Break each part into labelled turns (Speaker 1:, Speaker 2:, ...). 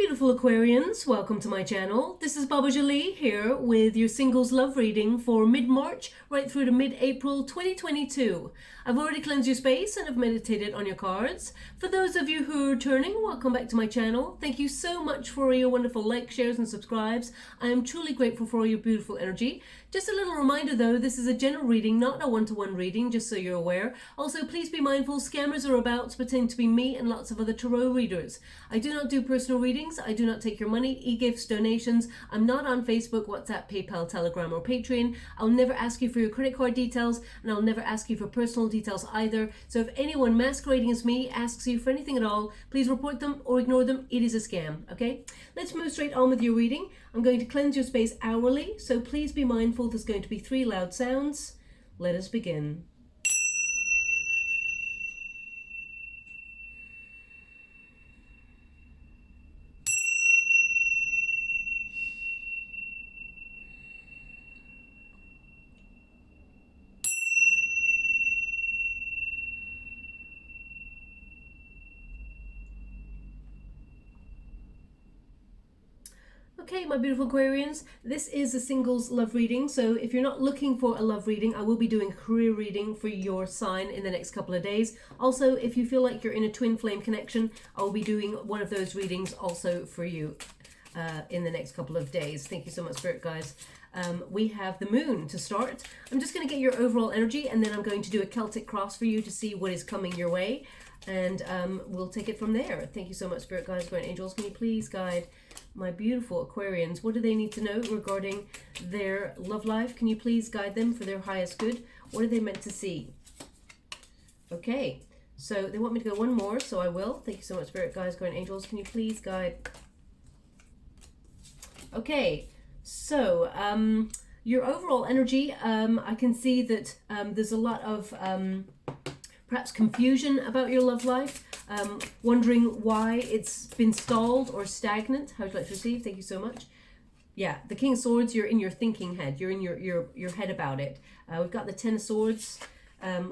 Speaker 1: beautiful Aquarians, welcome to my channel. This is Baba Jolie here with your singles love reading for mid-March right through to mid-April 2022. I've already cleansed your space and have meditated on your cards. For those of you who are returning, welcome back to my channel. Thank you so much for your wonderful likes, shares and subscribes. I am truly grateful for all your beautiful energy. Just a little reminder though, this is a general reading, not a one-to-one reading, just so you're aware. Also, please be mindful, scammers are about to pretend to be me and lots of other tarot readers. I do not do personal readings. I do not take your money, e-gifts, donations. I'm not on Facebook, WhatsApp, PayPal, Telegram or Patreon. I'll never ask you for your credit card details and I'll never ask you for personal details either. So if anyone masquerading as me asks you for anything at all, please report them or ignore them. It is a scam, okay? Let's move straight on with your reading. I'm going to cleanse your space hourly, so please be mindful there's going to be 3 loud sounds. Let us begin. Okay, my beautiful Aquarians, this is a singles love reading. So if you're not looking for a love reading, I will be doing a career reading for your sign in the next couple of days. Also, if you feel like you're in a twin flame connection, I'll be doing one of those readings also for you in the next couple of days. Thank you so much, Spirit guys. We have the moon to start. I'm just going to get your overall energy and then I'm going to do a Celtic cross for you to see what is coming your way. And we'll take it from there. Thank you so much, Spirit guides, Guardian Angels. Can you please guide my beautiful Aquarians? What do they need to know regarding their love life? Can you please guide them for their highest good? What are they meant to see? Okay, so they want me to go one more, so I will. Thank you so much, Spirit guides, Guardian Angels. Can you please guide? Okay, so your overall energy, I can see that there's a lot of perhaps confusion about your love life, wondering why it's been stalled or stagnant. How would you like to receive? Thank you so much. Yeah, the King of Swords, you're in your thinking head. You're in your head about it. We've got the Ten of Swords.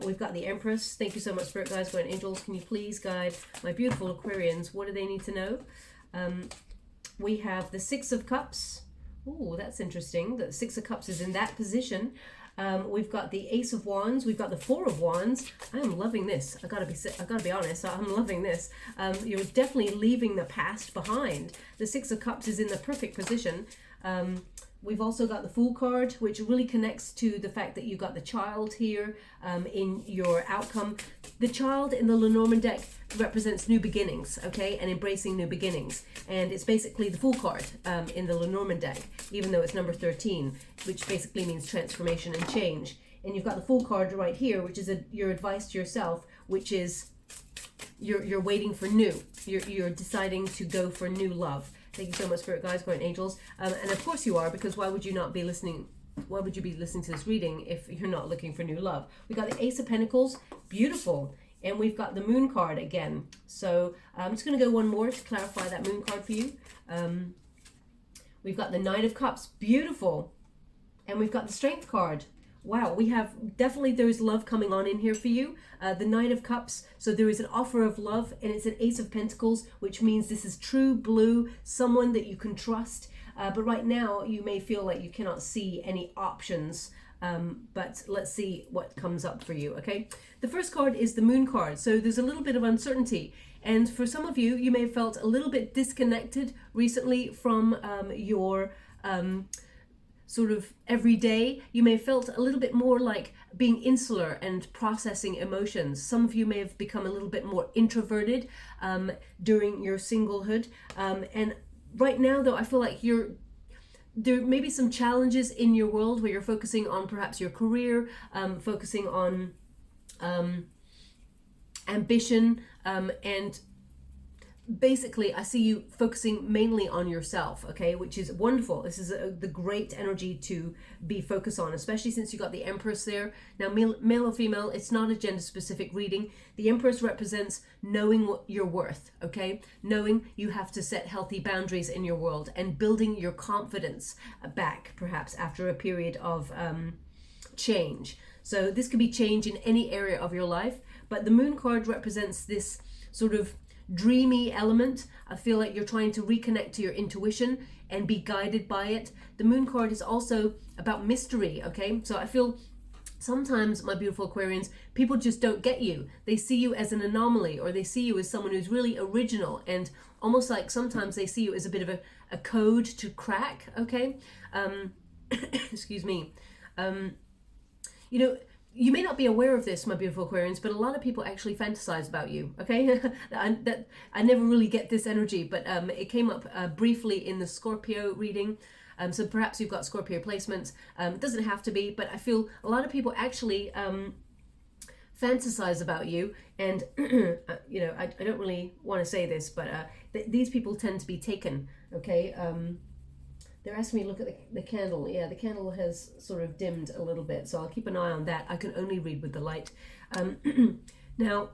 Speaker 1: We've got the Empress. Thank you so much, Spirit guides, Guardian Angels. Can you please guide my beautiful Aquarians? What do they need to know? We have the Six of Cups. Oh, that's interesting. The Six of Cups is in that position. We've got the Ace of Wands. We've got the Four of Wands. I am loving this. I gotta be honest. I'm loving this. You're definitely leaving the past behind. The Six of Cups is in the perfect position. We've also got the Fool card, which really connects to the fact that you've got the Child here in your outcome. The Child in the Lenormand deck represents new beginnings, okay, and embracing new beginnings. And it's basically the Fool card in the Lenormand deck, even though it's number 13, which basically means transformation and change. And you've got the Fool card right here, which is your advice to yourself, which is you're waiting for new. You're deciding to go for new love. Thank you so much, Spirit guides, Guardian Angels. And of course you are, because why would you not be listening? Why would you be listening to this reading if you're not looking for new love? We got the Ace of Pentacles, beautiful. And we've got the Moon card again. So I'm just going to go one more to clarify that Moon card for you. We've got the Nine of Cups, beautiful. And we've got the Strength card. Wow, we have definitely, there's love coming on in here for you. The Nine of Cups, so there is an offer of love, and it's an Ace of Pentacles, which means this is true blue, someone that you can trust. But right now, you may feel like you cannot see any options. But let's see what comes up for you, okay? The first card is the Moon card, so there's a little bit of uncertainty. And for some of you, you may have felt a little bit disconnected recently from your sort of everyday. You may have felt a little bit more like being insular and processing emotions. Some of you may have become a little bit more introverted during your singlehood. And right now, though, I feel like there may be some challenges in your world where you're focusing on perhaps your career, focusing on ambition, and basically I see you focusing mainly on yourself, okay, which is wonderful. This is the great energy to be focused on, especially since you got the Empress there. Now, male or female, it's not a gender specific reading. The Empress represents knowing what you're worth, okay, knowing you have to set healthy boundaries in your world and building your confidence back, perhaps after a period of change. So this could be change in any area of your life, but the Moon card represents this sort of dreamy element. I feel like you're trying to reconnect to your intuition and be guided by it. The moon card is also about mystery, okay? So I feel sometimes, my beautiful Aquarians, people just don't get you. They see you as an anomaly, or they see you as someone who's really original, and almost like sometimes they see you as a bit of a code to crack, okay? Excuse me. You know, you may not be aware of this, my beautiful Aquarians, but a lot of people actually fantasize about you, okay? I never really get this energy, but it came up briefly in the Scorpio reading. So perhaps you've got Scorpio placements. It doesn't have to be, but I feel a lot of people actually fantasize about you. And, you know, I don't really want to say this, but these people tend to be taken, okay? They're asking me to look at the candle. Yeah, the candle has sort of dimmed a little bit, so I'll keep an eye on that. I can only read with the light. Now,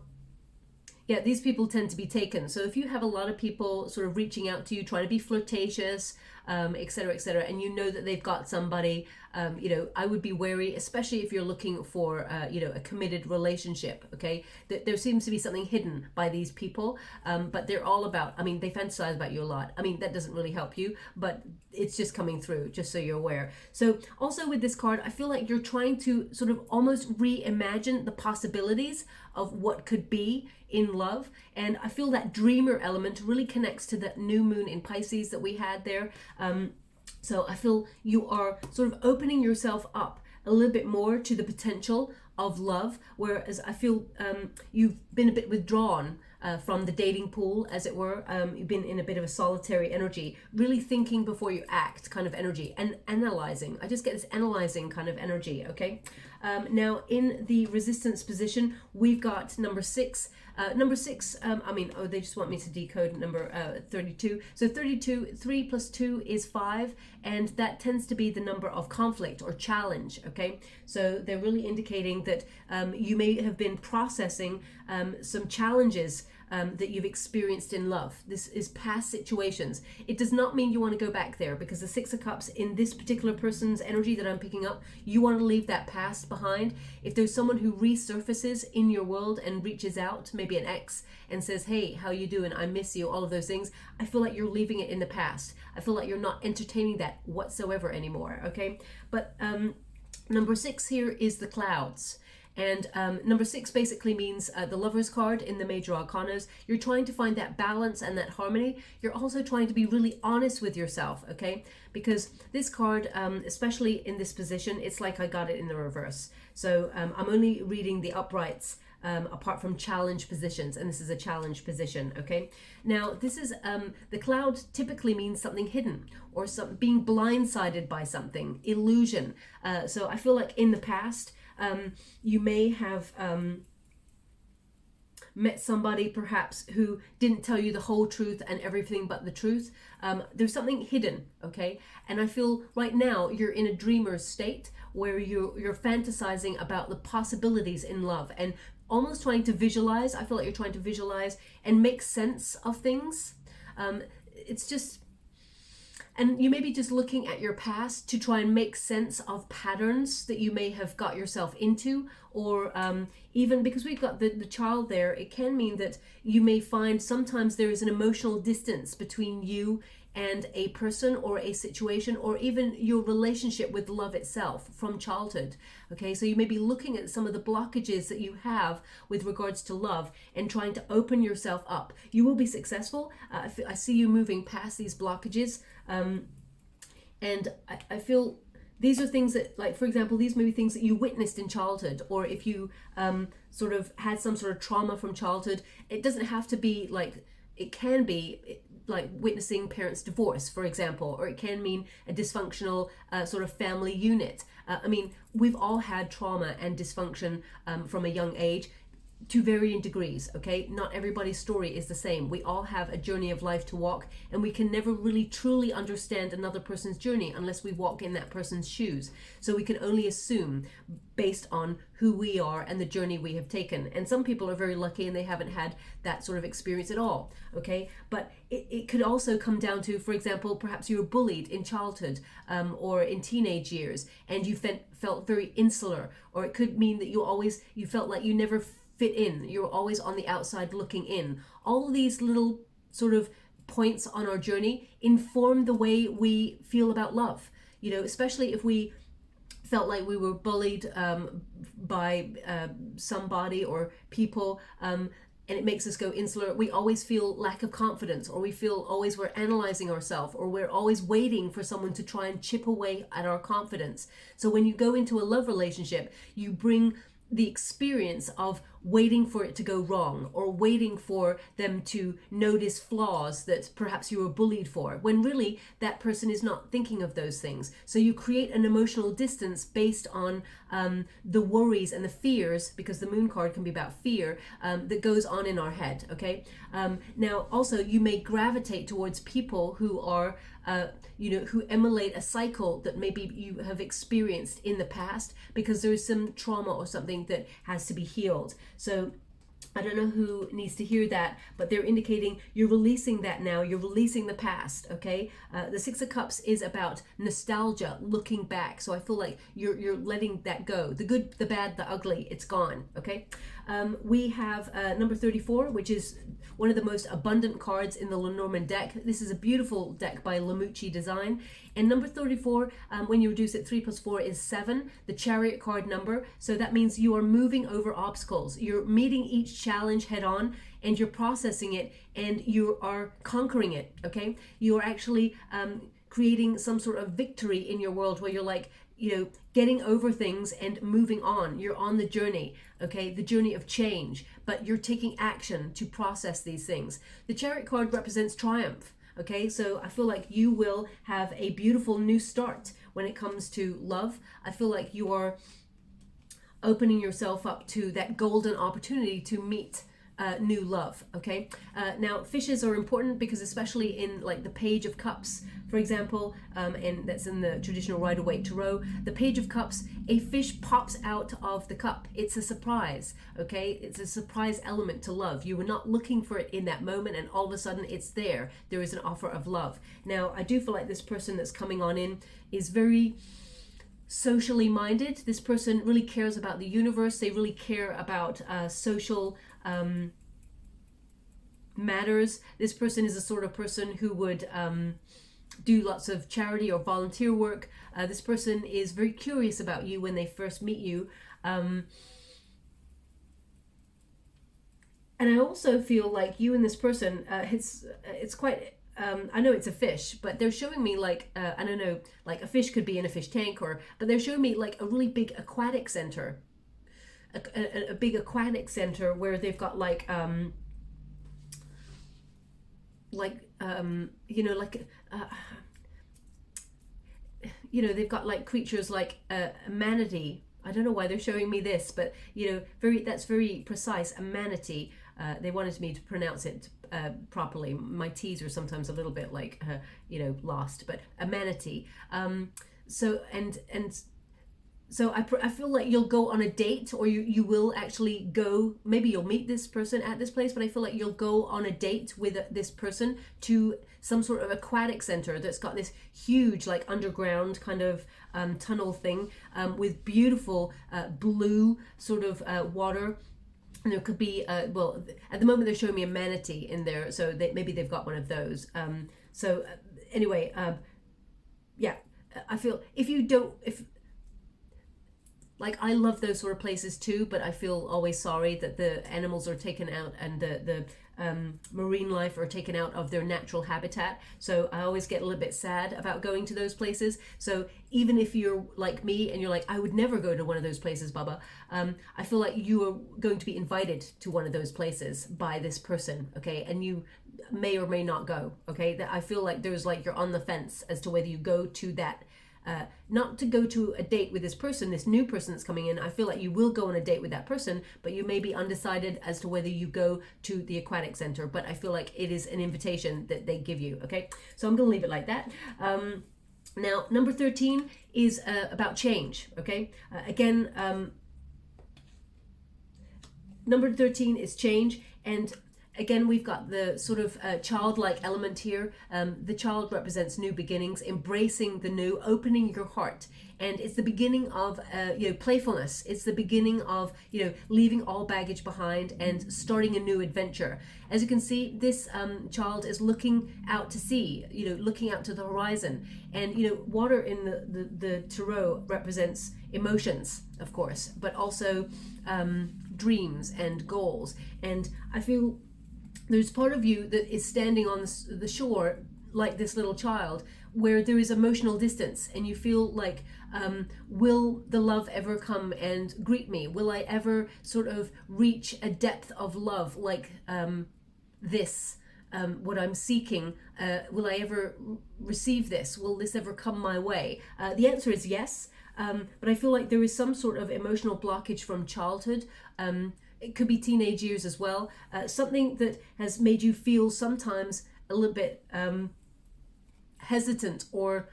Speaker 1: yeah, these people tend to be taken. So if you have a lot of people sort of reaching out to you, trying to be flirtatious, etc., etc., and you know that they've got somebody, you know, I would be wary, especially if you're looking for, you know, a committed relationship, okay? There seems to be something hidden by these people, but they're all about, I mean, they fantasize about you a lot. I mean, that doesn't really help you, but it's just coming through, just so you're aware. So also with this card, I feel like you're trying to sort of almost reimagine the possibilities of what could be in love. And I feel that dreamer element really connects to the new moon in Pisces that we had there. So I feel you are sort of opening yourself up a little bit more to the potential of love, whereas I feel you've been a bit withdrawn from the dating pool, as it were. You've been in a bit of a solitary energy, really thinking before you act kind of energy, and analyzing. I just get this analyzing kind of energy, okay? Now in the resistance position, we've got number 6. Number 6, I mean, oh, they just want me to decode number 32. So 32, 3 plus 2 is 5, and that tends to be the number of conflict or challenge, okay? So they're really indicating that you may have been processing some challenges that you've experienced in love. This is past situations. It does not mean you want to go back there, because the 6 of Cups in this particular person's energy that I'm picking up, you want to leave that past behind. If there's someone who resurfaces in your world and reaches out, maybe an ex, and says, hey, how you doing? I miss you, all of those things, I feel like you're leaving it in the past. I feel like you're not entertaining that whatsoever anymore, okay? But number 6 here is the clouds. And number 6 basically means the Lover's card in the major arcanas. You're trying to find that balance and that harmony. You're also trying to be really honest with yourself, okay? Because this card, especially in this position, it's like I got it in the reverse. So I'm only reading the uprights apart from challenge positions, and this is a challenge position, okay? Now, this is, the cloud typically means something hidden, or being blindsided by something, illusion. So I feel like in the past, you may have met somebody perhaps who didn't tell you the whole truth and everything but the truth. There's something hidden, okay? And I feel right now you're in a dreamer's state where you're fantasizing about the possibilities in love and almost trying to visualize. I feel like you're trying to visualize and make sense of things. It's just, and you may be just looking at your past to try and make sense of patterns that you may have got yourself into, or even because we've got the child there, it can mean that you may find sometimes there is an emotional distance between you and a person or a situation, or even your relationship with love itself from childhood. Okay, so you may be looking at some of the blockages that you have with regards to love and trying to open yourself up. You will be successful. I see you moving past these blockages, and I feel these are things that, like, for example, these may be things that you witnessed in childhood, or if you sort of had some sort of trauma from childhood. It doesn't have to be like, it can be like witnessing parents' divorce, for example, or it can mean a dysfunctional sort of family unit. I mean, we've all had trauma and dysfunction from a young age to varying degrees, okay? Not everybody's story is the same. We all have a journey of life to walk, and we can never really truly understand another person's journey unless we walk in that person's shoes. So we can only assume based on who we are and the journey we have taken. And some people are very lucky and they haven't had that sort of experience at all, okay? But it could also come down to, for example, perhaps you were bullied in childhood or in teenage years, and you felt very insular, or it could mean that you felt like you never fit in. You're always on the outside looking in. All of these little sort of points on our journey inform the way we feel about love. You know, especially if we felt like we were bullied by somebody or people, and it makes us go insular. We always feel lack of confidence, or we feel always we're analyzing ourselves, or we're always waiting for someone to try and chip away at our confidence. So when you go into a love relationship, you bring the experience of waiting for it to go wrong, or waiting for them to notice flaws that perhaps you were bullied for, when really that person is not thinking of those things. So you create an emotional distance based on the worries and the fears, because the moon card can be about fear, that goes on in our head, okay? Now also you may gravitate towards people who are who emulate a cycle that maybe you have experienced in the past, because there is some trauma or something that has to be healed. So I don't know who needs to hear that, but they're indicating you're releasing that now. You're releasing the past, okay? The Six of Cups is about nostalgia, looking back. So I feel like you're letting that go. The good, the bad, the ugly, it's gone, okay? We have number 34, which is one of the most abundant cards in the Lenormand deck. This is a beautiful deck by Lamucci Design. And number 34, when you reduce it, 3 plus 4 is 7, the Chariot card number. So that means you are moving over obstacles. You're meeting each challenge head on, and you're processing it, and you are conquering it, okay? You are actually creating some sort of victory in your world, where you're like, you know, getting over things and moving on. You're on the journey, okay? The journey of change, but you're taking action to process these things. The Chariot card represents triumph, okay? So I feel like you will have a beautiful new start when it comes to love. I feel like you are opening yourself up to that golden opportunity to meet new love, okay? Now fishes are important, because especially in like the Page of Cups, for example, and that's in the traditional Rider-Waite Tarot, the Page of Cups, a fish pops out of the cup. It's a surprise, okay? It's a surprise element to love. You were not looking for it in that moment, and all of a sudden it's there. There is an offer of love. Now I do feel like this person that's coming on in is very socially minded. This person really cares about the universe. They really care about social matters. This person is a sort of person who would do lots of charity or volunteer work. This person is very curious about you when they first meet you. And I also feel like you and this person, it's quite, I know it's a fish, but they're showing me like, I don't know, like a fish could be in a fish tank, but they're showing me like a really big aquatic center. A big aquatic center where they've got like they've got like creatures like a manatee. I don't know why they're showing me this, but you know, that's very precise. A manatee. They wanted me to pronounce it properly. My T's are sometimes a little bit like lost, but a manatee. So I feel like you'll go on a date, or you will actually go, maybe you'll meet this person at this place, but I feel like you'll go on a date with this person to some sort of aquatic center that's got this huge like underground kind of tunnel thing with beautiful blue sort of water. And there could be, well, at the moment they're showing me a manatee in there, so maybe they've got one of those. Anyway, yeah, I feel like, I love those sort of places too, but I feel always sorry that the animals are taken out and the marine life are taken out of their natural habitat. So I always get a little bit sad about going to those places. So even if you're like me and you're like, I would never go to one of those places, Baba, I feel like you are going to be invited to one of those places by this person, okay? And you may or may not go, okay? That I feel like there's like, you're on the fence as to whether you go to that. Not to go to a date with this person, this new person that's coming in. I feel like you will go on a date with that person, but you may be undecided as to whether you go to the aquatic center. But I feel like it is an invitation that they give you, okay? So I'm going to leave it like that. Now, number 13 is about change, okay? Again, number 13 is change, and Again, we've got the sort of childlike element here. The child represents new beginnings, embracing the new, opening your heart. And it's the beginning of, playfulness. It's the beginning of, leaving all baggage behind and starting a new adventure. As you can see, this child is looking out to sea, looking out to the horizon. And, water in the tarot represents emotions, of course, but also dreams and goals. And I feel there's part of you that is standing on the shore like this little child, where there is emotional distance, and you feel like, will the love ever come and greet me? Will I ever sort of reach a depth of love like this, what I'm seeking? Will I ever receive this? Will this ever come my way? The answer is yes, but I feel like there is some sort of emotional blockage from childhood. It could be teenage years as well. Something that has made you feel sometimes a little bit hesitant, or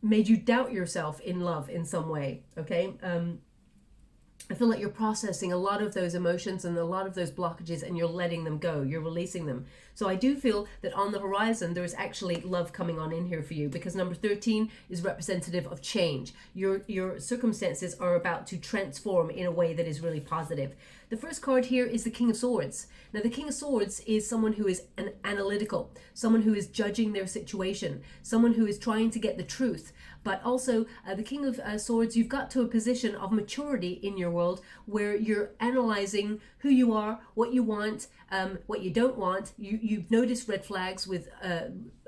Speaker 1: made you doubt yourself in love in some way, okay? I feel like you're processing a lot of those emotions and a lot of those blockages, and you're letting them go, you're releasing them. So I do feel that on the horizon, there is actually love coming on in here for you, because number 13 is representative of change. Your circumstances are about to transform in a way that is really positive. The first card here is the King of Swords. Now, the King of Swords is someone who is analytical, someone who is judging their situation, someone who is trying to get the truth. But also, the King of Swords, you've got to a position of maturity in your world where you're analyzing who you are, what you want, what you don't want. You've noticed red flags with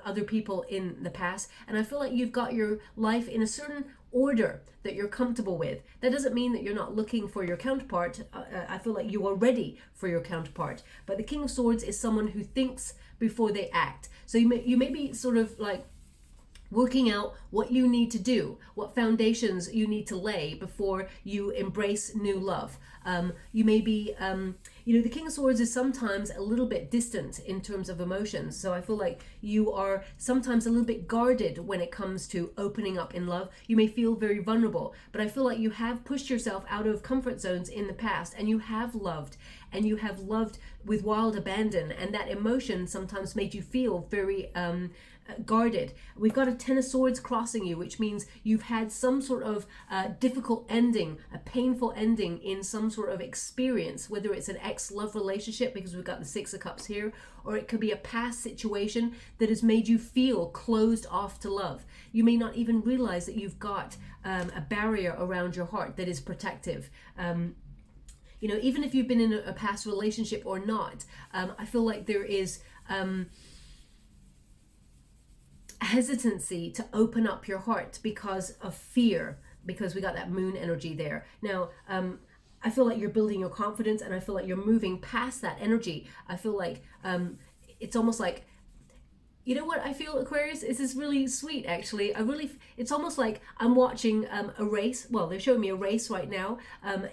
Speaker 1: other people in the past. And I feel like you've got your life in a certain order that you're comfortable with. That doesn't mean that you're not looking for your counterpart. I feel like you are ready for your counterpart. But the King of Swords is someone who thinks before they act. So you may be sort of like working out what you need to do, what foundations you need to lay before you embrace new love. You may be, the King of Swords is sometimes a little bit distant in terms of emotions. So I feel like you are sometimes a little bit guarded when it comes to opening up in love. You may feel very vulnerable, but I feel like you have pushed yourself out of comfort zones in the past, and you have loved, and you have loved with wild abandon. And that emotion sometimes made you feel very guarded. We've got a Ten of Swords crossing you, which means you've had some sort of difficult ending, a painful ending in some sort of experience, whether it's an ex-love relationship, because we've got the Six of Cups here, or it could be a past situation that has made you feel closed off to love. You may not even realize that you've got a barrier around your heart that is protective. Even if you've been in a past relationship or not, I feel like there is hesitancy to open up your heart because of fear, because we got that moon energy there. Now, I feel like you're building your confidence, and I feel like you're moving past that energy. I feel like it's almost like, you know what I feel, Aquarius? This is really sweet, actually. It's almost like I'm watching a race. Well, they're showing me a race right now.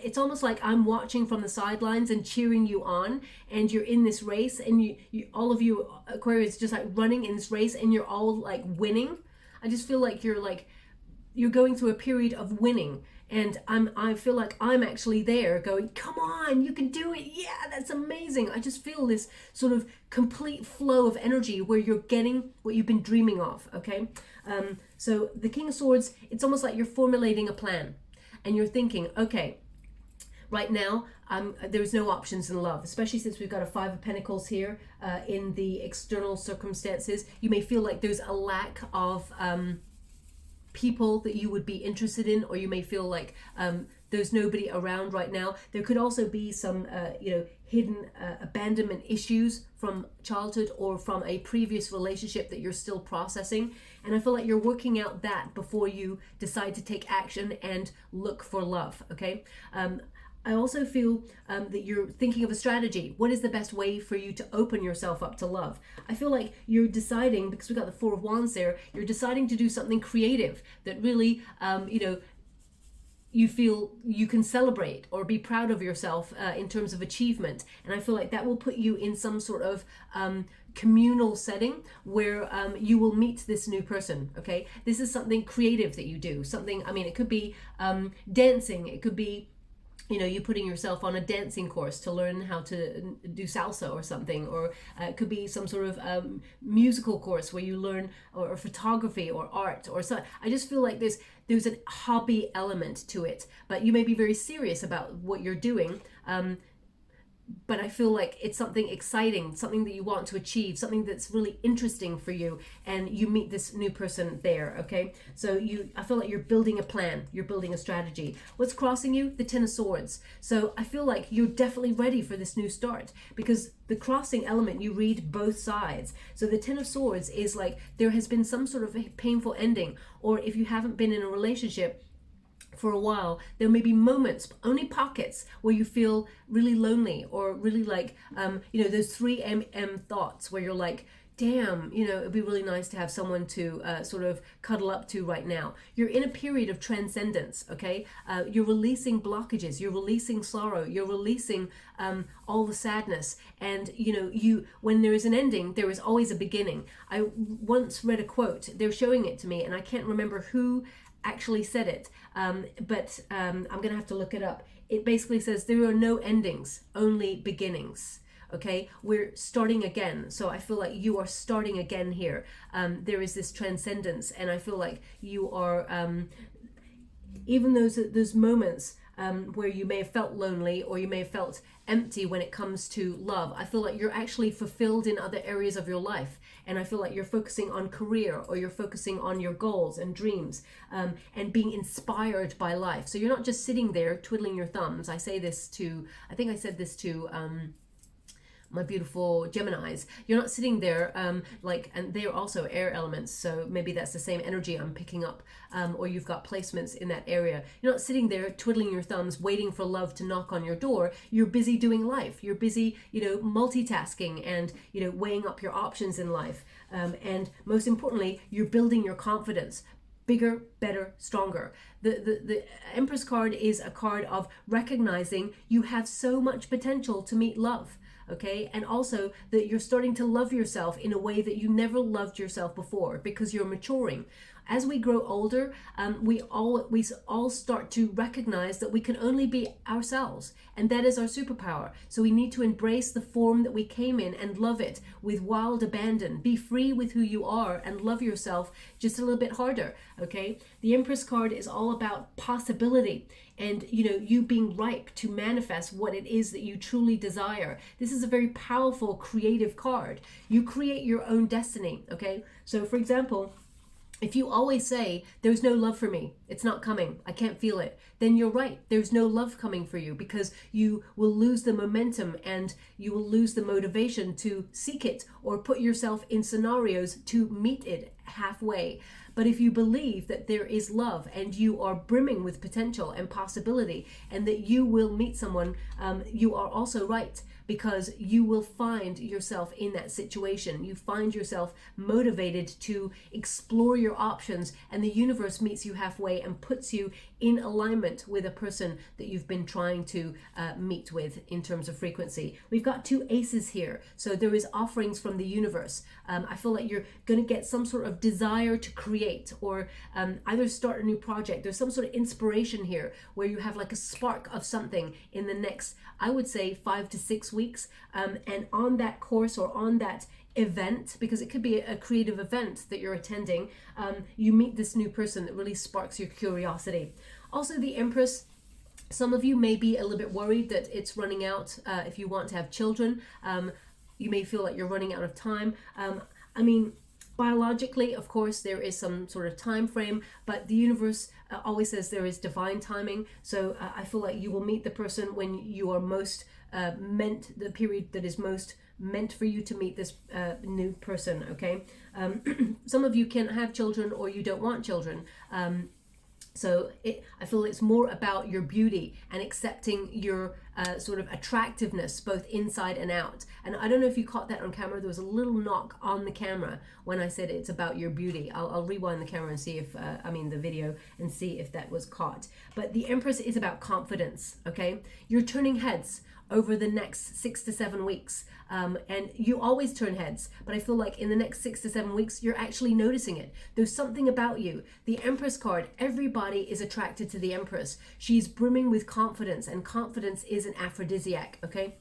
Speaker 1: It's almost like I'm watching from the sidelines and cheering you on, and you're in this race, and you all of you Aquarius just like running in this race, and you're all like winning. I just feel like you're going through a period of winning. And I feel like I'm actually there going, come on, you can do it. Yeah, that's amazing. I just feel this sort of complete flow of energy where you're getting what you've been dreaming of, okay? So the King of Swords, it's almost like you're formulating a plan, and you're thinking, okay, right now, there's no options in love, especially since we've got a Five of Pentacles here in the external circumstances. You may feel like there's a lack of people that you would be interested in, or you may feel like there's nobody around right now. There could also be some hidden abandonment issues from childhood or from a previous relationship that you're still processing, and I feel like you're working out that before you decide to take action and look for love, okay? I also feel that you're thinking of a strategy. What is the best way for you to open yourself up to love? I feel like you're deciding, because we've got the Four of Wands there, you're deciding to do something creative that really, you feel you can celebrate or be proud of yourself in terms of achievement. And I feel like that will put you in some sort of communal setting where you will meet this new person, okay? This is something creative that you do. Something, it could be dancing, it could be you know, you're putting yourself on a dancing course to learn how to do salsa or something, or it could be some sort of musical course where you learn, or photography or art or so. I just feel like there's a hobby element to it, but you may be very serious about what you're doing. But I feel like it's something exciting, something that you want to achieve, something that's really interesting for you, and you meet this new person there, okay? So I feel like you're building a plan, you're building a strategy. What's crossing you? The Ten of Swords. So I feel like you're definitely ready for this new start, because the crossing element, you read both sides. So the Ten of Swords is like there has been some sort of a painful ending, or if you haven't been in a relationship for a while, there may be moments, only pockets, where you feel really lonely, or really like, you know, those 3 thoughts where you're like, damn, you know, it'd be really nice to have someone to sort of cuddle up to right now. You're in a period of transcendence, okay? You're releasing blockages, you're releasing sorrow, you're releasing all the sadness. And, you know, when there is an ending, there is always a beginning. I once read a quote, they're showing it to me, and I can't remember who actually said it, but I'm gonna have to look it up. It basically says there are no endings, only beginnings. Okay, we're starting again. So I feel like you are starting again here. There is this transcendence, and I feel like you are, even those moments where you may have felt lonely, or you may have felt empty when it comes to love, I feel like you're actually fulfilled in other areas of your life. And I feel like you're focusing on career, or you're focusing on your goals and dreams, and being inspired by life. So you're not just sitting there twiddling your thumbs. I think I said this to my beautiful Geminis. You're not sitting there and they're also air elements, so maybe that's the same energy I'm picking up, or you've got placements in that area. You're not sitting there twiddling your thumbs waiting for love to knock on your door. You're busy doing life. You're busy, you know, multitasking, and, you know, weighing up your options in life, and most importantly, you're building your confidence. Bigger, better, stronger. The Empress card is a card of recognizing you have so much potential to meet love. Okay, and also that you're starting to love yourself in a way that you never loved yourself before, because you're maturing. As we grow older, we all start to recognize that we can only be ourselves, and that is our superpower. So we need to embrace the form that we came in and love it with wild abandon. Be free with who you are and love yourself just a little bit harder, okay? The Empress card is all about possibility, and, you know, you being ripe to manifest what it is that you truly desire. This is a very powerful, creative card. You create your own destiny, okay? So for example, if you always say, there's no love for me, it's not coming, I can't feel it, then you're right. There's no love coming for you, because you will lose the momentum, and you will lose the motivation to seek it, or put yourself in scenarios to meet it halfway. But if you believe that there is love, and you are brimming with potential and possibility, and that you will meet someone, you are also right, because you will find yourself in that situation. You find yourself motivated to explore your options, and the universe meets you halfway and puts you in alignment with a person that you've been trying to meet with in terms of frequency. We've got 2 aces here, so there is offerings from the universe. I feel like you're going to get some sort of desire to create, or either start a new project. There's some sort of inspiration here where you have like a spark of something in the next, I would say, 5 to 6 weeks, and on that course, or on that event, because it could be a creative event that you're attending, you meet this new person that really sparks your curiosity. Also, the Empress, some of you may be a little bit worried that it's running out. If you want to have children, you may feel like you're running out of time. I mean, biologically, of course, there is some sort of time frame, but the universe always says there is divine timing. So I feel like you will meet the person when you are most meant, the period that is most meant for you to meet this new person, okay? Some of you can't have children, or you don't want children. So I feel it's more about your beauty and accepting your sort of attractiveness, both inside and out. And I don't know if you caught that on camera. There was a little knock on the camera when I said it's about your beauty. I'll rewind the camera and see if, the video, and see if that was caught. But the Empress is about confidence, okay? You're turning heads over the next 6 to 7 weeks. And you always turn heads, but I feel like in the next 6 to 7 weeks, you're actually noticing it. There's something about you. The Empress card, everybody is attracted to the Empress. She's brimming with confidence, and confidence is an aphrodisiac, okay?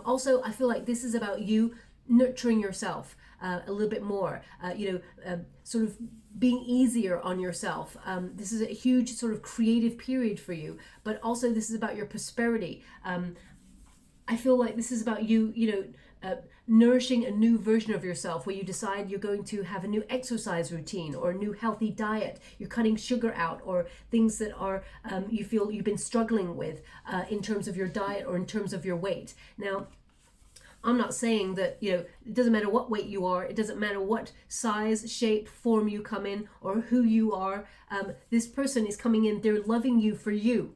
Speaker 1: Also, I feel like this is about you nurturing yourself a little bit more, sort of being easier on yourself. This is a huge sort of creative period for you, but also this is about your prosperity. I feel like this is about you, nourishing a new version of yourself, where you decide you're going to have a new exercise routine or a new healthy diet. You're cutting sugar out, or things that are you feel you've been struggling with in terms of your diet or in terms of your weight. Now, I'm not saying that, it doesn't matter what weight you are, it doesn't matter what size, shape, form you come in, or who you are. This person is coming in, they're loving you for you.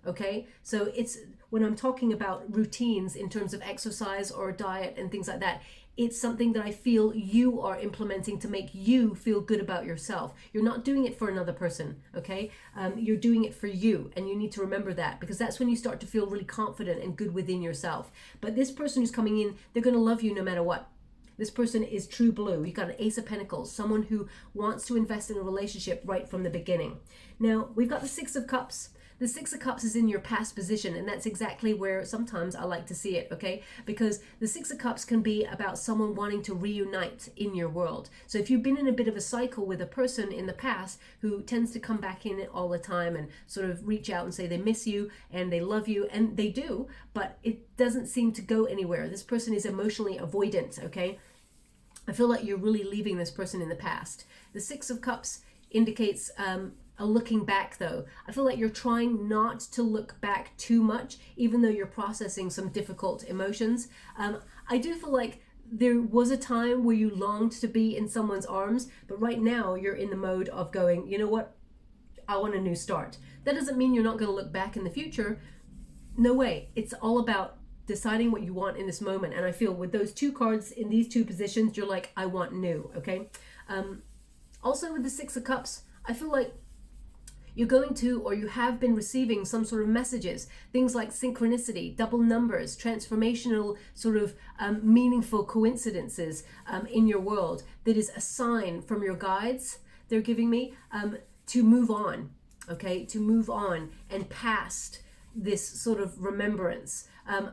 Speaker 1: Okay, so it's when I'm talking about routines in terms of exercise or diet and things like that, it's something that I feel you are implementing to make you feel good about yourself. You're not doing it for another person, okay? You're doing it for you, and you need to remember that, because that's when you start to feel really confident and good within yourself. But this person who's coming in, they're going to love you no matter what. This person is true blue. You've got an Ace of Pentacles, someone who wants to invest in a relationship right from the beginning. Now, we've got the Six of Cups. The Six of Cups is in your past position, and that's exactly where sometimes I like to see it, okay? Because the Six of Cups can be about someone wanting to reunite in your world. So if you've been in a bit of a cycle with a person in the past who tends to come back in it all the time and sort of reach out and say they miss you and they love you, and they do, but it doesn't seem to go anywhere. This person is emotionally avoidant, okay? I feel like you're really leaving this person in the past. The Six of Cups indicates a looking back, though. I feel like you're trying not to look back too much, even though you're processing some difficult emotions. I do feel like there was a time where you longed to be in someone's arms, but right now you're in the mode of going, you know what? I want a new start. That doesn't mean you're not going to look back in the future. No way. It's all about deciding what you want in this moment. And I feel with those two cards in these two positions, you're like, I want new, okay? Also with the Six of Cups, I feel like you're going to, or you have been receiving some sort of messages, things like synchronicity, double numbers, transformational sort of meaningful coincidences in your world. That is a sign from your guides they're giving me to move on, okay? To move on and past this sort of remembrance.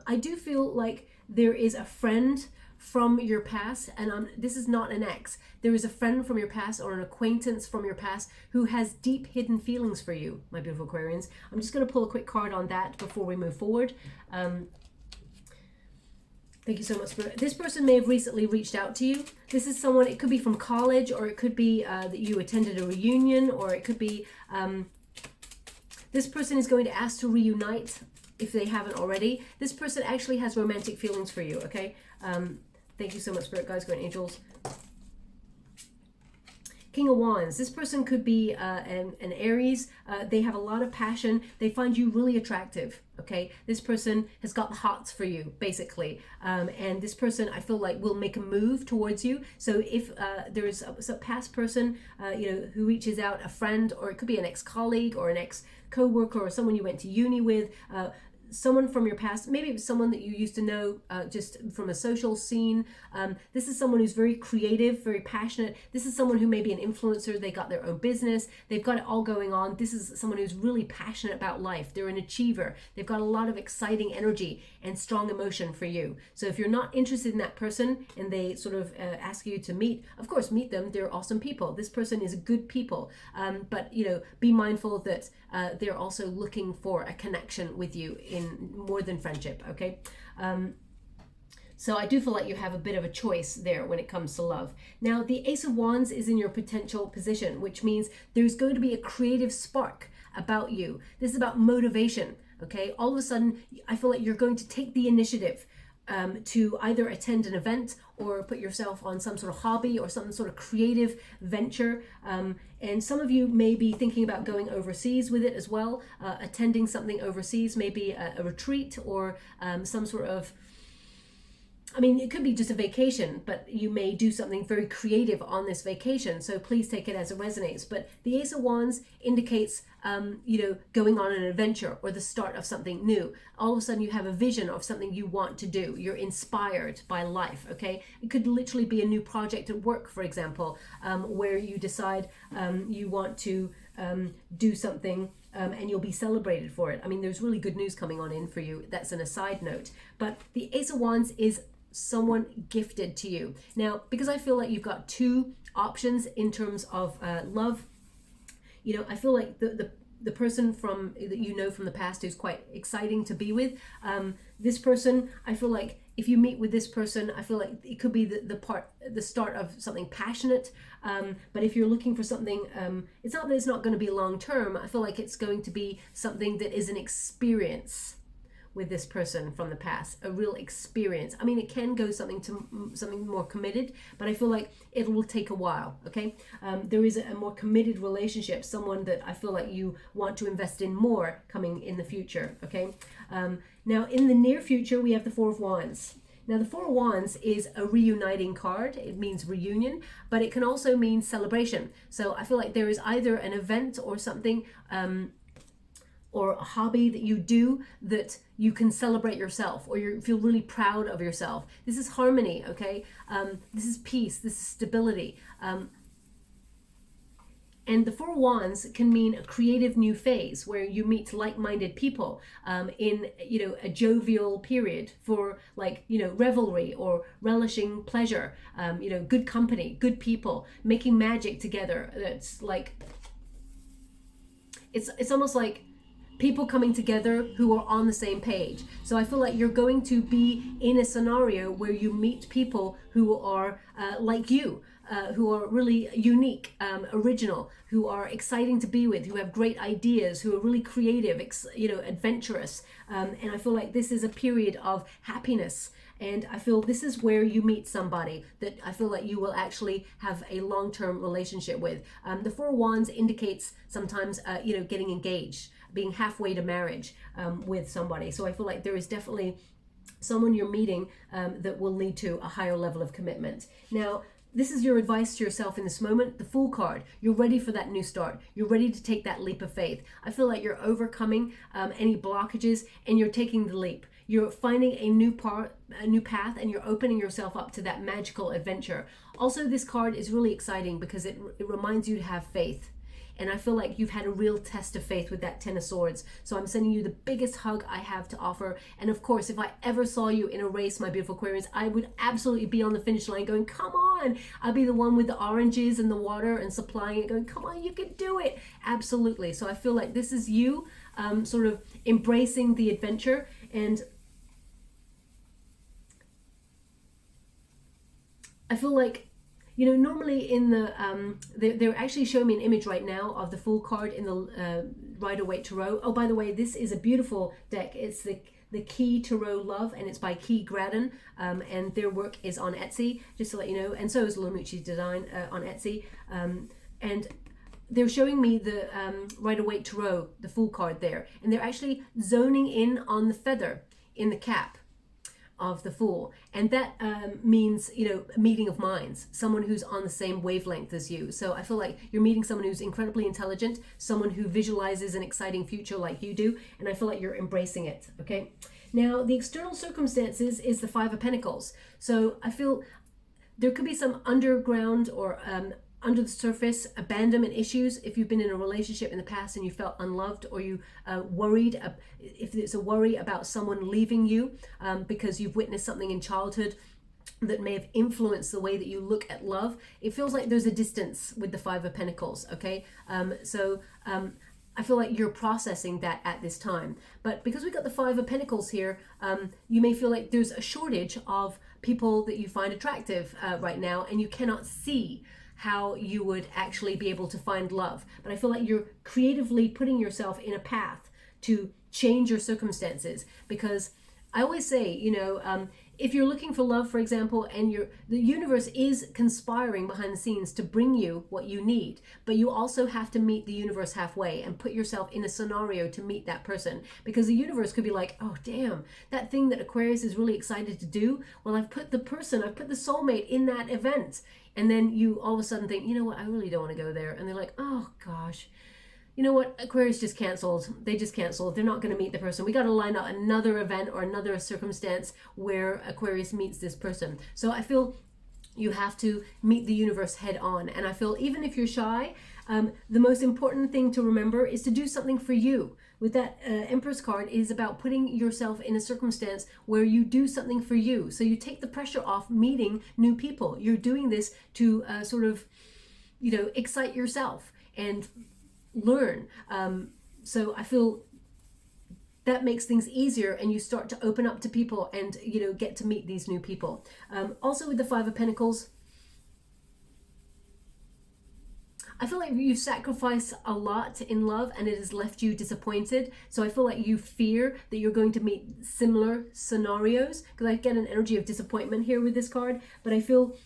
Speaker 1: I do feel like there is a friend from your past, and this is not an ex. There is a friend from your past or an acquaintance from your past who has deep hidden feelings for you, my beautiful Aquarians. I'm just going to pull a quick card on that before we move forward. Thank you so much, Spirit. This person may have recently reached out to you. This is someone, it could be from college, or it could be that you attended a reunion, or it could be this person is going to ask to reunite if they haven't already. This person actually has romantic feelings for you, okay? Thank you so much, Spirit Guides, Guardian Angels. King of Wands. This person could be an Aries. They have a lot of passion. They find you really attractive, okay? This person has got the hots for you, basically. And this person, I feel like, will make a move towards you. So if there is a past person, who reaches out, a friend, or it could be an ex-colleague or an ex-co-worker or someone you went to uni with, someone from your past, maybe it was someone that you used to know just from a social scene. This is someone who's very creative, very passionate. This is someone who may be an influencer. They got their own business. They've got it all going on. This is someone who's really passionate about life. They're an achiever. They've got a lot of exciting energy and strong emotion for you. So if you're not interested in that person and they sort of ask you to meet, of course, meet them. They're awesome people. This person is good people. But, be mindful that they're also looking for a connection with you in more than friendship, okay? So I do feel like you have a bit of a choice there when it comes to love. Now, the Ace of Wands is in your potential position, which means there's going to be a creative spark about you. This is about motivation, okay? All of a sudden, I feel like you're going to take the initiative to either attend an event or put yourself on some sort of hobby or some sort of creative venture. And some of you may be thinking about going overseas with it as well, attending something overseas, maybe a retreat or some sort of, I mean, it could be just a vacation, but you may do something very creative on this vacation. So please take it as it resonates. But the Ace of Wands indicates, going on an adventure or the start of something new. All of a sudden you have a vision of something you want to do. You're inspired by life, okay? It could literally be a new project at work, for example, where you decide you want to do something and you'll be celebrated for it. I mean, there's really good news coming on in for you. That's an aside note. But the Ace of Wands is someone gifted to you. Now, because I feel like you've got two options in terms of love, I feel like the person that you know from the past who's quite exciting to be with, this person, I feel like if you meet with this person, I feel like it could be the start of something passionate. But if you're looking for something, it's not that it's not going to be long term. I feel like it's going to be something that is an experience with this person from the past, a real experience. I mean, it can go something more committed, but I feel like it will take a while, okay? There is a more committed relationship, someone that I feel like you want to invest in more coming in the future, okay? Now, in the near future, we have the Four of Wands. Now, the Four of Wands is a reuniting card. It means reunion, but it can also mean celebration. So I feel like there is either an event or something, or a hobby that you do that you can celebrate yourself, or you feel really proud of yourself. This is harmony, okay? This is peace, this is stability. And the Four of Wands can mean a creative new phase where you meet like-minded people in, a jovial period for revelry or relishing pleasure, good company, good people, making magic together. It's like, it's almost like people coming together who are on the same page. So I feel like you're going to be in a scenario where you meet people who are like you, who are really unique, original, who are exciting to be with, who have great ideas, who are really creative, adventurous. And I feel like this is a period of happiness. And I feel this is where you meet somebody that I feel like you will actually have a long-term relationship with. The Four of Wands indicates sometimes, getting engaged, being halfway to marriage with somebody. So I feel like there is definitely someone you're meeting that will lead to a higher level of commitment. Now, this is your advice to yourself in this moment, the Fool card. You're ready for that new start. You're ready to take that leap of faith. I feel like you're overcoming any blockages and you're taking the leap. You're finding a new path, and you're opening yourself up to that magical adventure. Also, this card is really exciting because it reminds you to have faith. And I feel like you've had a real test of faith with that Ten of Swords. So I'm sending you the biggest hug I have to offer. And of course, if I ever saw you in a race, my beautiful Aquarians, I would absolutely be on the finish line going, come on. I'll be the one with the oranges and the water and supplying it, going, come on, you can do it. Absolutely. So I feel like this is you sort of embracing the adventure. And I feel like, normally in the, they're actually showing me an image right now of the Fool card in the Rider-Waite Tarot. Oh, by the way, this is a beautiful deck. It's the Key Tarot Love, and it's by GRATTON, and their work is on Etsy, just to let you know. And so is Lamucci's design on Etsy. And they're showing me the Rider-Waite Tarot, the Fool card there. And they're actually zoning in on the feather in the cap of the Fool, and that means a meeting of minds, someone who's on the same wavelength as you. So I feel like you're meeting someone who's incredibly intelligent, someone who visualizes an exciting future like you do, and I feel like you're embracing it. Okay, now the external circumstances is the Five of Pentacles. So I feel there could be some underground or under the surface abandonment issues if you've been in a relationship in the past and you felt unloved, or you worried, if it's a worry about someone leaving you because you've witnessed something in childhood that may have influenced the way that you look at love. It feels like there's a distance with the Five of Pentacles, okay? I feel like you're processing that at this time. But because we've got the Five of Pentacles here, you may feel like there's a shortage of people that you find attractive right now, and you cannot see how you would actually be able to find love. But I feel like you're creatively putting yourself in a path to change your circumstances, because I always say, if you're looking for love, for example, and the universe is conspiring behind the scenes to bring you what you need, but you also have to meet the universe halfway and put yourself in a scenario to meet that person, because the universe could be like, oh damn, that thing that Aquarius is really excited to do, well, I've put the soulmate in that event, and then you all of a sudden think, you know what, I really don't want to go there, and they're like, oh gosh, you know what, Aquarius just canceled. They just canceled. They're not going to meet the person. We got to line up another event or another circumstance where Aquarius meets this person. So I feel you have to meet the universe head on. And I feel even if you're shy, the most important thing to remember is to do something for you. With that Empress card is about putting yourself in a circumstance where you do something for you. So you take the pressure off meeting new people. You're doing this to sort of, you know, excite yourself and learn. So I feel that makes things easier, and you start to open up to people and, you know, get to meet these new people. Also with the Five of Pentacles, I feel like you sacrifice a lot in love and it has left you disappointed. So I feel like you fear that you're going to meet similar scenarios, because I get an energy of disappointment here with this card. But I feel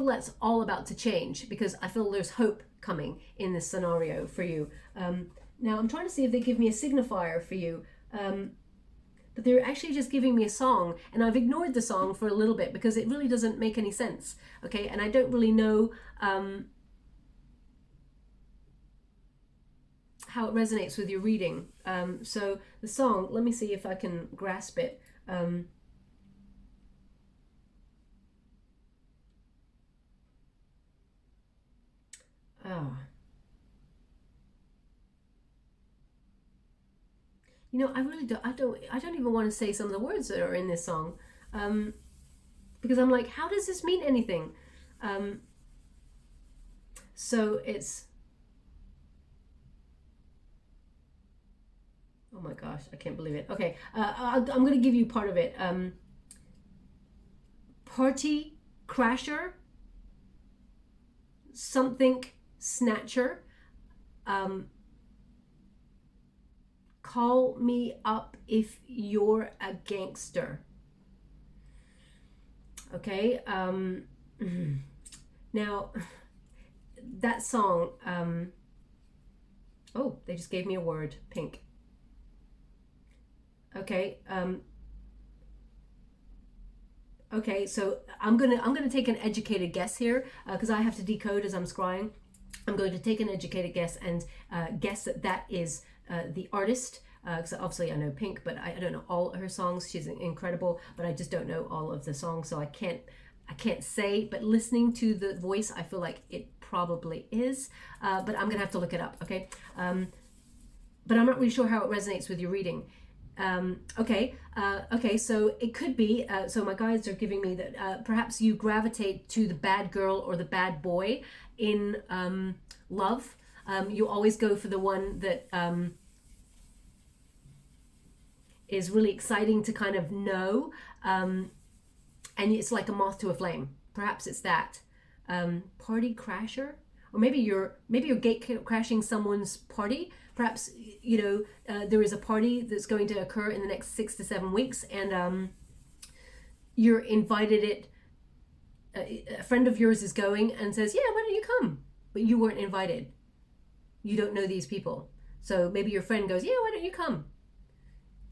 Speaker 1: that's all about to change, because I feel there's hope coming in this scenario for you. Now I'm trying to see if they give me a signifier for you, but they're actually just giving me a song, and I've ignored the song for a little bit because it really doesn't make any sense. Okay, and I don't really know how it resonates with your reading. So the song, let me see if I can grasp it. You know, I really don't. I don't even want to say some of the words that are in this song, because I'm like, how does this mean anything? So it's, oh my gosh, I can't believe it. Okay, I'm going to give you part of it. Party crasher, something snatcher, call me up if you're a gangster. Okay, now that song, oh, they just gave me a word, pink. Okay, okay, so I'm gonna take an educated guess here, because I have to decode as I'm scrying. I'm going to take an educated guess and guess that that is the artist, because obviously I know Pink, but I don't know all her songs. She's incredible, but I just don't know all of the songs, so I can't say. But listening to the voice, I feel like it probably is, but I'm gonna have to look it up. Okay, but I'm not really sure how it resonates with your reading. Okay, so it could be, so my guides are giving me that perhaps you gravitate to the bad girl or the bad boy in love. You always go for the one that is really exciting to kind of know, and it's like a moth to a flame. Perhaps it's that. Party crasher, or maybe you're gate crashing someone's party. Perhaps, you know, there is a party that's going to occur in the next 6 to 7 weeks, and you're invited it. A friend of yours is going and says, yeah, why don't you come? But you weren't invited. You don't know these people. So maybe your friend goes, yeah, why don't you come?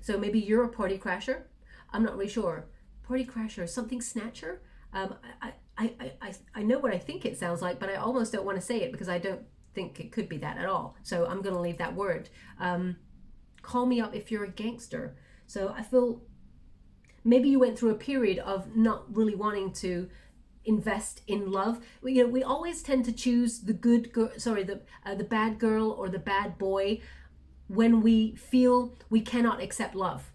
Speaker 1: So maybe you're a party crasher. I'm not really sure. Party crasher, something snatcher. I know what I think it sounds like, but I almost don't want to say it because I don't think it could be that at all. So I'm going to leave that word. Call me up if you're a gangster. So I feel maybe you went through a period of not really wanting to invest in love. You know, we always tend to choose the good girl, the bad girl or the bad boy when we feel we cannot accept love.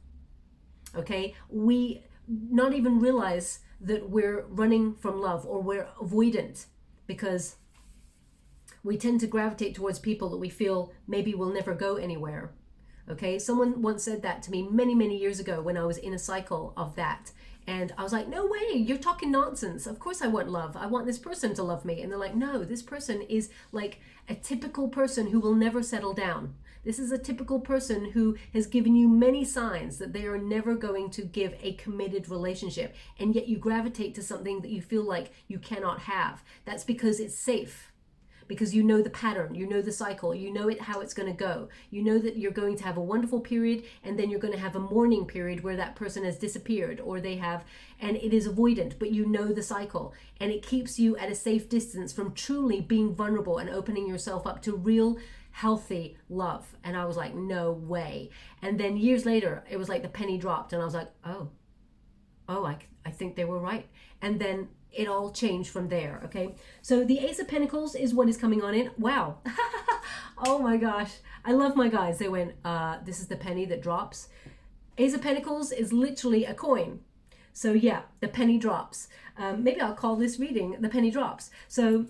Speaker 1: Okay, we not even realize that we're running from love, or we're avoidant, because we tend to gravitate towards people that we feel maybe will never go anywhere. Okay, someone once said that to me many years ago when I was in a cycle of that. And I was like, no way, you're talking nonsense. Of course I want love. I want this person to love me. And they're like, no, this person is like a typical person who will never settle down. This is a typical person who has given you many signs that they are never going to give a committed relationship, and yet you gravitate to something that you feel like you cannot have. That's because it's safe, because you know the pattern, you know the cycle, you know how it's going to go. You know that you're going to have a wonderful period, and then you're going to have a mourning period where that person has disappeared, or they have, and it is avoidant, but you know the cycle, and it keeps you at a safe distance from truly being vulnerable and opening yourself up to real healthy love. And I was like, no way. And then years later, it was like the penny dropped, and I was like, oh, I think they were right. And then it all changed from there. Okay, so the Ace of Pentacles is what is coming on in. Wow. Oh my gosh, I love my guys. They went, this is the penny that drops. Ace of Pentacles is literally a coin. So yeah, the penny drops. Maybe I'll call this reading the penny drops. So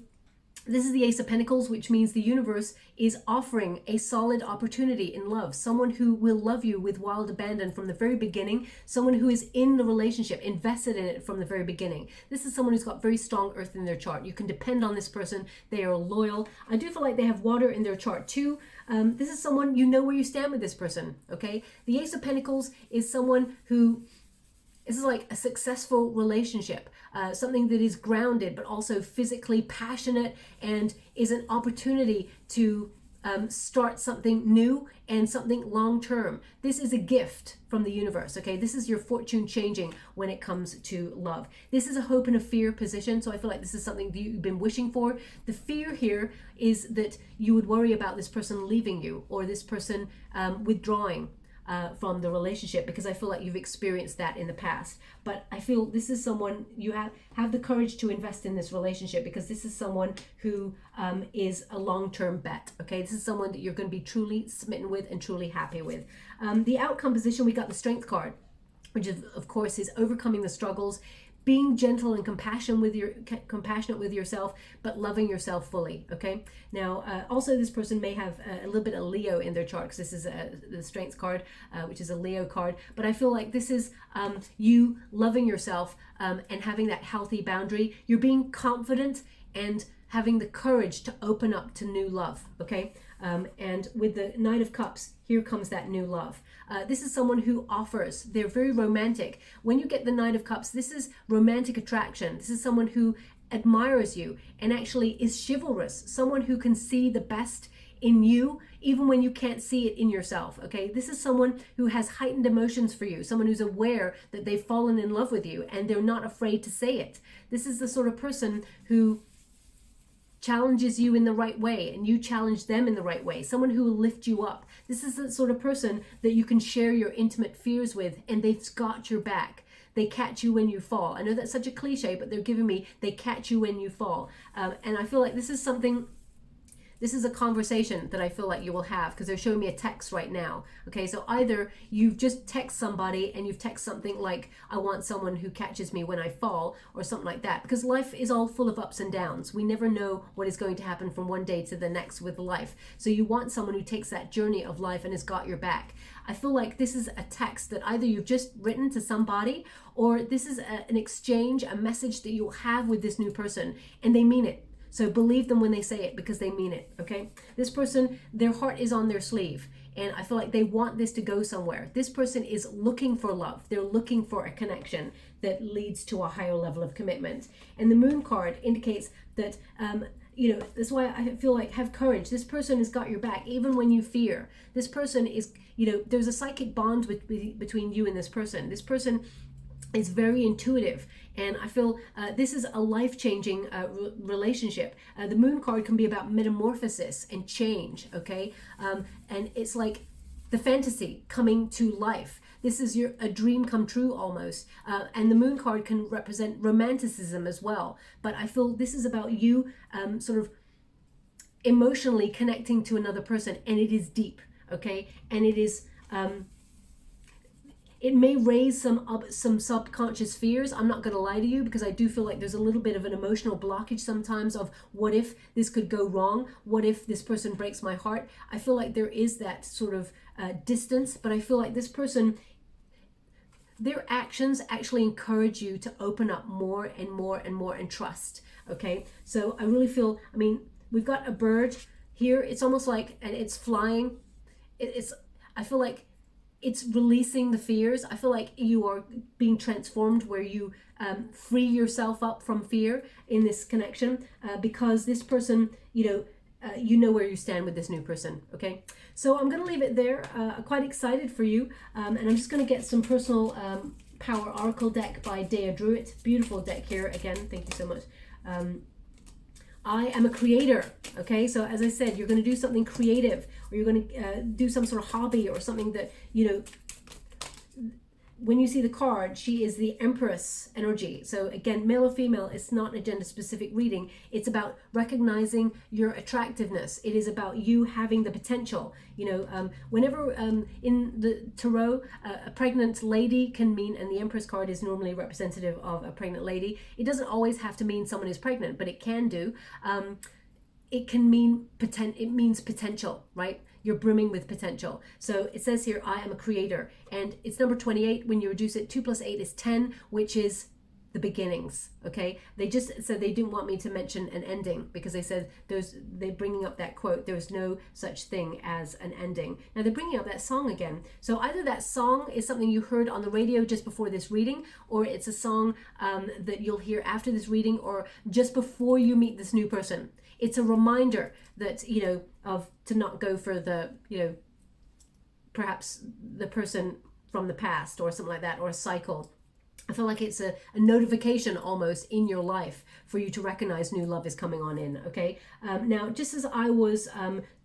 Speaker 1: this is the Ace of Pentacles, which means the universe is offering a solid opportunity in love. Someone who will love you with wild abandon from the very beginning. Someone who is in the relationship, invested in it from the very beginning. This is someone who's got very strong earth in their chart. You can depend on this person. They are loyal. I do feel like they have water in their chart too. This is someone, you know where you stand with this person, okay? The Ace of Pentacles is someone who, this is like a successful relationship, something that is grounded but also physically passionate, and is an opportunity to start something new and something long-term. This is a gift from the universe, okay? This is your fortune changing when it comes to love. This is a hope and a fear position, so I feel like this is something that you've been wishing for. The fear here is that you would worry about this person leaving you, or this person withdrawing from the relationship, because I feel like you've experienced that in the past. But I feel this is someone, you have the courage to invest in this relationship, because this is someone who is a long-term bet, okay? This is someone that you're going to be truly smitten with and truly happy with. The outcome position, we got the Strength card, which of course is overcoming the struggles, being gentle and compassionate with yourself, but loving yourself fully, okay? Now, also this person may have a little bit of Leo in their chart, because this is the Strength card, which is a Leo card. But I feel like this is you loving yourself and having that healthy boundary. You're being confident and having the courage to open up to new love, okay? And with the Knight of Cups, here comes that new love. This is someone who offers, they're very romantic. When you get the Knight of Cups, this is romantic attraction. This is someone who admires you and actually is chivalrous, someone who can see the best in you, even when you can't see it in yourself, okay? This is someone who has heightened emotions for you, someone who's aware that they've fallen in love with you and they're not afraid to say it. This is the sort of person who challenges you in the right way, and you challenge them in the right way. Someone who will lift you up. This is the sort of person that you can share your intimate fears with, and they've got your back. They catch you when you fall. I know that's such a cliche, but they're giving me, they catch you when you fall. And I feel like this is something, this is a conversation that I feel like you will have, because they're showing me a text right now. Okay, so either you've just text somebody and you've text something like, I want someone who catches me when I fall, or something like that, because life is all full of ups and downs. We never know what is going to happen from one day to the next with life. So you want someone who takes that journey of life and has got your back. I feel like this is a text that either you've just written to somebody, or this is an exchange, a message that you'll have with this new person, and they mean it. So believe them when they say it, because they mean it, okay? This person, their heart is on their sleeve, and I feel like they want this to go somewhere. This person is looking for love. They're looking for a connection that leads to a higher level of commitment. And the Moon card indicates that, you know, that's why I feel like have courage. This person has got your back, even when you fear. This person is, you know, there's a psychic bond between you and this person. This person is very intuitive, and I feel this is a life-changing relationship. The Moon card can be about metamorphosis and change, okay? And it's like the fantasy coming to life. This is a dream come true almost. And the Moon card can represent romanticism as well. But I feel this is about you sort of emotionally connecting to another person, and it is deep, okay? And it is... it may raise some subconscious fears. I'm not going to lie to you, because I do feel like there's a little bit of an emotional blockage sometimes of what if this could go wrong? What if this person breaks my heart? I feel like there is that sort of distance, but I feel like this person, their actions actually encourage you to open up more and more and more and trust, okay? So I really feel, I mean, we've got a bird here. It's almost like, and it's flying, I feel like it's releasing the fears. I feel like you are being transformed, where you free yourself up from fear in this connection, because this person, you know where you stand with this new person. Okay, so I'm going to leave it there. I'm quite excited for you, and I'm just going to get some personal power oracle deck by DREWIT. Beautiful deck here again. Thank you so much. I am a creator. Okay, so as I said, you're going to do something creative, or you're going to do some sort of hobby or something that, when you see the card, she is the Empress energy. So again, male or female, it's not a gender specific reading. It's about recognizing your attractiveness. It is about you having the potential. Whenever in the tarot, a pregnant lady can mean, and the Empress card is normally representative of a pregnant lady. It doesn't always have to mean someone is pregnant, but it can do. It can mean it means potential, right? You're brimming with potential. So it says here, I am a creator, and it's number 28. When you reduce it, 2 + 8 is 10, which is the beginnings. Okay, they just said they didn't want me to mention an ending, because they said they're bringing up that quote, there's no such thing as an ending. Now they're bringing up that song again. So either that song is something you heard on the radio just before this reading, or it's a song that you'll hear after this reading, or just before you meet this new person. It's a reminder that, to not go for the, perhaps the person from the past or something like that, or a cycle. I feel like it's a notification almost in your life for you to recognize new love is coming on in. Okay. Now, just as I was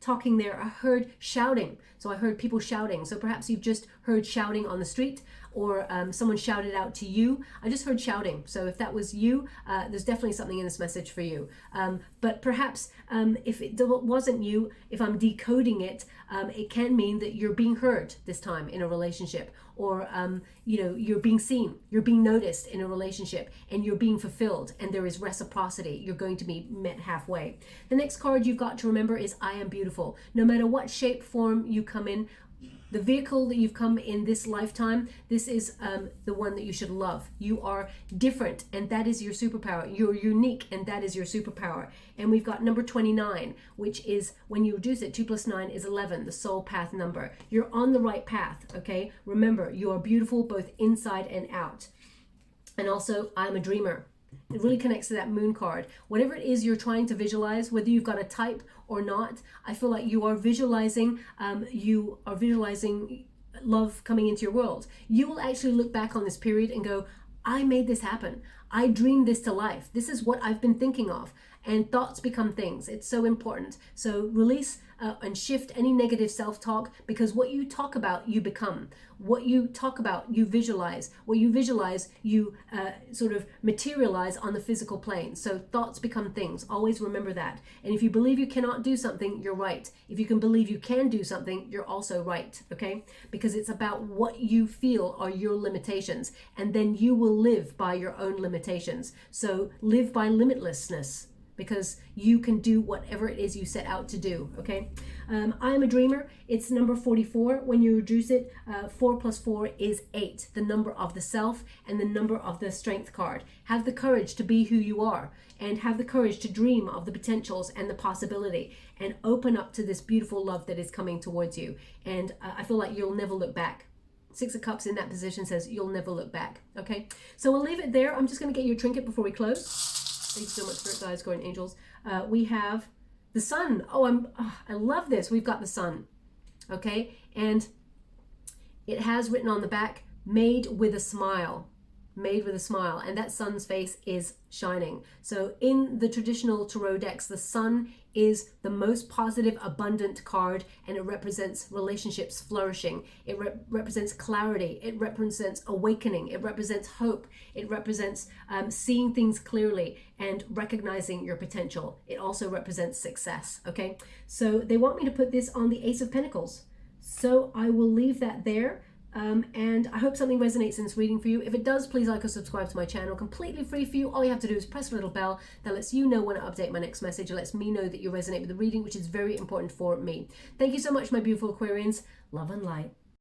Speaker 1: talking there, I heard shouting. So I heard people shouting. So perhaps you've just heard shouting on the street, or someone shouted out to you. I just heard shouting. So if that was you, there's definitely something in this message for you. But perhaps if it wasn't you, if I'm decoding it, it can mean that you're being heard this time in a relationship, or you're being seen, you're being noticed in a relationship, and you're being fulfilled, and there is reciprocity. You're going to be met halfway. The next card you've got to remember is I am beautiful. No matter what shape, form you come in, the vehicle that you've come in this lifetime, this is the one that you should love. You are different, and that is your superpower. You're unique, and that is your superpower. And we've got number 29, which is, when you reduce it, 2 + 9 is 11, the soul path number. You're on the right path, okay? Remember, you are beautiful both inside and out. And also, I'm a dreamer. It really connects to that moon card. Whatever it is you're trying to visualize, whether you've got a type or not, I feel like you are visualizing love coming into your world. You will actually look back on this period and go, I made this happen. I dreamed this to life. This is what I've been thinking of. And thoughts become things. It's so important. So release and shift any negative self-talk, because what you talk about, you become. What you talk about, you visualize. What you visualize, you sort of materialize on the physical plane. So thoughts become things. Always remember that. And if you believe you cannot do something, you're right. If you can believe you can do something, you're also right, okay? Because it's about what you feel are your limitations, and then you will live by your own limitations. So live by limitlessness, because you can do whatever it is you set out to do, okay? I am a dreamer. It's number 44. When you reduce it, 4 + 4 is 8, the number of the self and the number of the strength card. Have the courage to be who you are, and have the courage to dream of the potentials and the possibility, and open up to this beautiful love that is coming towards you. And I feel like you'll never look back. 6 of Cups in that position says you'll never look back, okay? So we'll leave it there. I'm just going to get you a trinket before we close. Thank you so much, Spirit Guides, Guardian Angels. We have the sun. I love this. We've got the sun, okay? And it has written on the back, made with a smile. Made with a smile. And that sun's face is shining. So in the traditional tarot decks, the sun is the most positive, abundant card, and it represents relationships flourishing. It represents clarity. It represents awakening. It represents hope. It represents seeing things clearly and recognizing your potential. It also represents success, okay? So they want me to put this on the Ace of Pentacles. So I will leave that there. And I hope something resonates in this reading for you. If it does, please like or subscribe to my channel. Completely free for you. All you have to do is press the little bell that lets you know when I update my next message. It lets me know that you resonate with the reading, which is very important for me. Thank you so much, my beautiful Aquarians. Love and light.